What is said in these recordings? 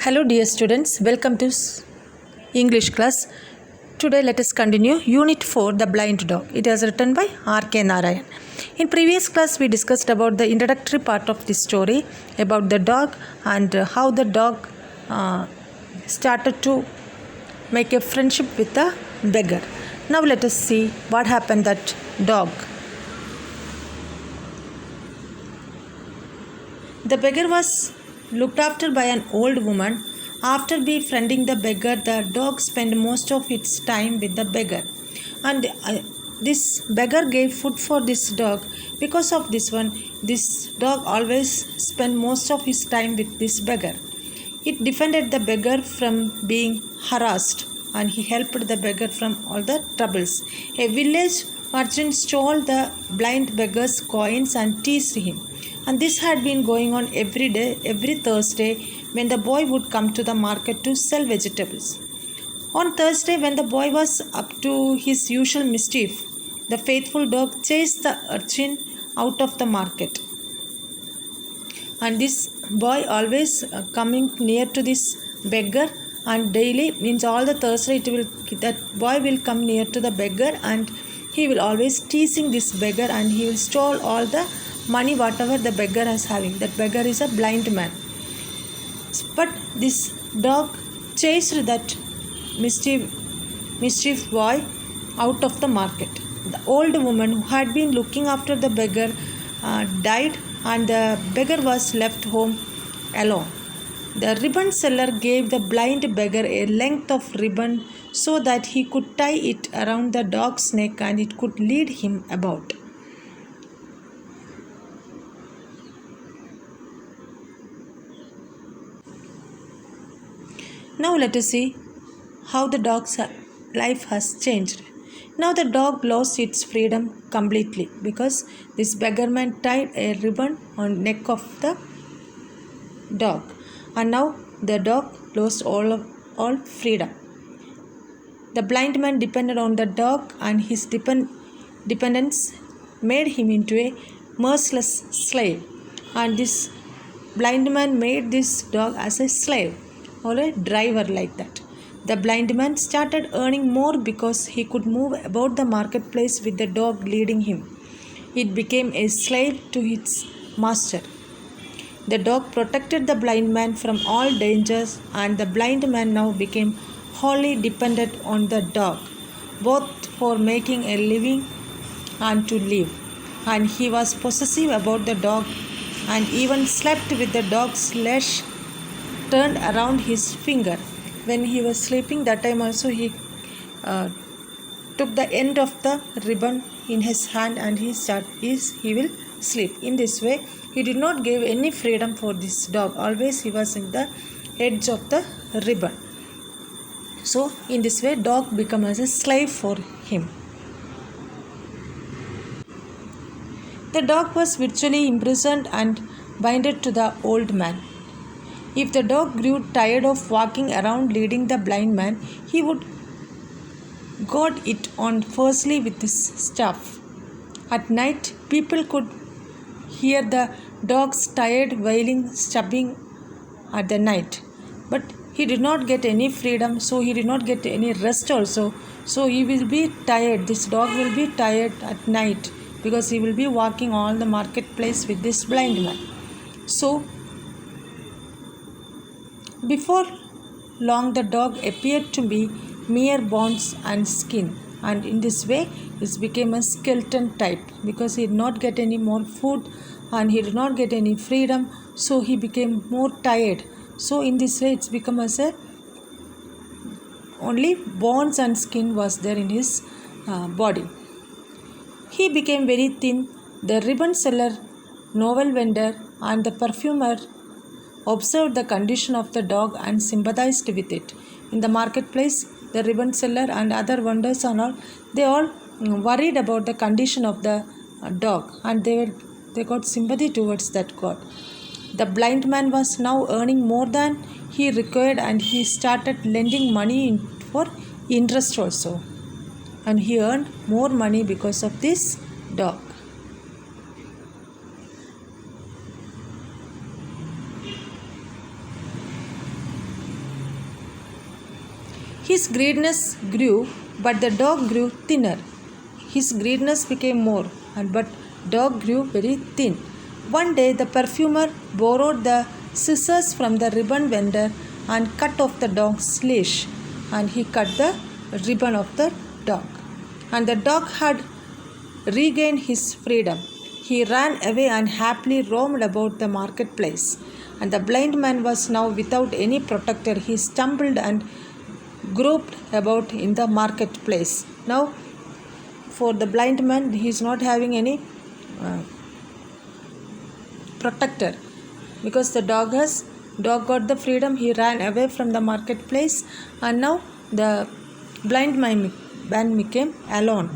Hello dear students, welcome to English class. Today let us continue Unit 4, The Blind Dog. It is written by R.K. Narayan. In previous class we discussed about the introductory part of this story about the dog and how the dog started to make a friendship with the beggar. Now let us see what happened that dog. The beggar was looked after by an old woman. After befriending the beggar, the dog spent most of its time with the beggar. And this beggar gave food for this dog. Because of this dog always spent most of his time with this beggar. It defended the beggar from being harassed and he helped the beggar from all the troubles. A village merchant stole the blind beggar's coins and teased him. And this had been going on every day, every Thursday, when the boy would come to the market to sell vegetables. On Thursday, when the boy was up to his usual mischief, the faithful dog chased the urchin out of the market. And this boy always coming near to this beggar, and daily means all the Thursday that boy will come near to the beggar and he will always teasing this beggar and he will steal all the money whatever the beggar is having. That beggar is a blind man. But this dog chased that mischief boy out of the market. The old woman who had been looking after the beggar died and the beggar was left home alone. The ribbon seller gave the blind beggar a length of ribbon so that he could tie it around the dog's neck and it could lead him about. Now let us see how the dog's life has changed. Now the dog lost its freedom completely because this beggarman tied a ribbon on neck of the dog, and now the dog lost all freedom. The blind man depended on the dog, and his dependence made him into a merciless slave. And this blind man made this dog as a slave or a driver like that. The blind man started earning more because he could move about the marketplace with the dog leading him. It became a slave to its master. The dog protected the blind man from all dangers, and the blind man now became wholly dependent on the dog, both for making a living and to live. And he was possessive about the dog and even slept with the dog's leash turned around his finger. When he was sleeping, that time also he took the end of the ribbon in his hand and he will sleep. In this way, he did not give any freedom for this dog. Always he was in the edge of the ribbon. So in this way, dog became as a slave for him. The dog was virtually imprisoned and binded to the old man. If the dog grew tired of walking around leading the blind man, he would goad it on firstly with his staff. At night, people could hear the dog's tired wailing stabbing at the night. But he did not get any freedom, so he did not get any rest also. So he will be tired. This dog will be tired at night because he will be walking on the marketplace with this blind man. So before long, the dog appeared to be mere bones and skin, and in this way it became a skeleton type because he did not get any more food and he did not get any freedom, so he became more tired. So in this way it's become as a only bones and skin was there in his body. He became very thin. The ribbon seller, novel vendor and the perfumer observed the condition of the dog and sympathized with it. In the marketplace, the ribbon seller and other vendors and all, they all worried about the condition of the dog and they got sympathy towards that god. The blind man was now earning more than he required and he started lending money for interest also. And he earned more money because of this dog. His greediness grew, but the dog grew thinner. His greediness became more, but dog grew very thin. One day the perfumer borrowed the scissors from the ribbon vendor and cut off the dog's leash, and he cut the ribbon of the dog. And the dog had regained his freedom. He ran away and happily roamed about the marketplace. And the blind man was now without any protector. He stumbled and groped about in the marketplace. Now, for the blind man, he is not having any protector, because the dog got the freedom. He ran away from the marketplace, and now the blind man became alone.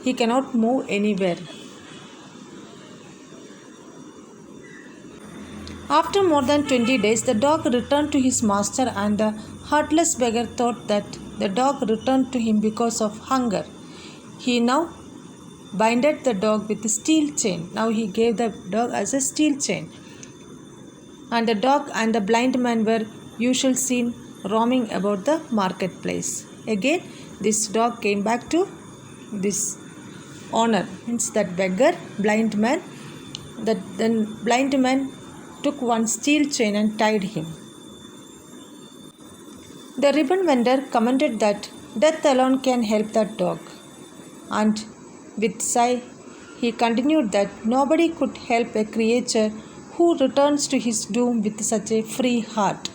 He cannot move anywhere. After more than 20 days, the dog returned to his master, and the heartless beggar thought that the dog returned to him because of hunger. He now binded the dog with a steel chain. Now he gave the dog as a steel chain. And the dog and the blind man were usually seen roaming about the marketplace. Again, this dog came back to this owner, means that beggar, blind man. Then blind man took one steel chain and tied him. The ribbon vendor commented that death alone can help that dog. And with sigh, he continued that nobody could help a creature who returns to his doom with such a free heart.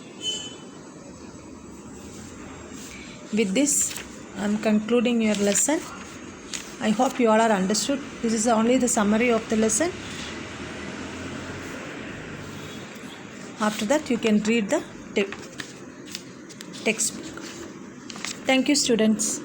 With this, I am concluding your lesson. I hope you all are understood. This is only the summary of the lesson. After that, you can read the textbook. Thank you, students.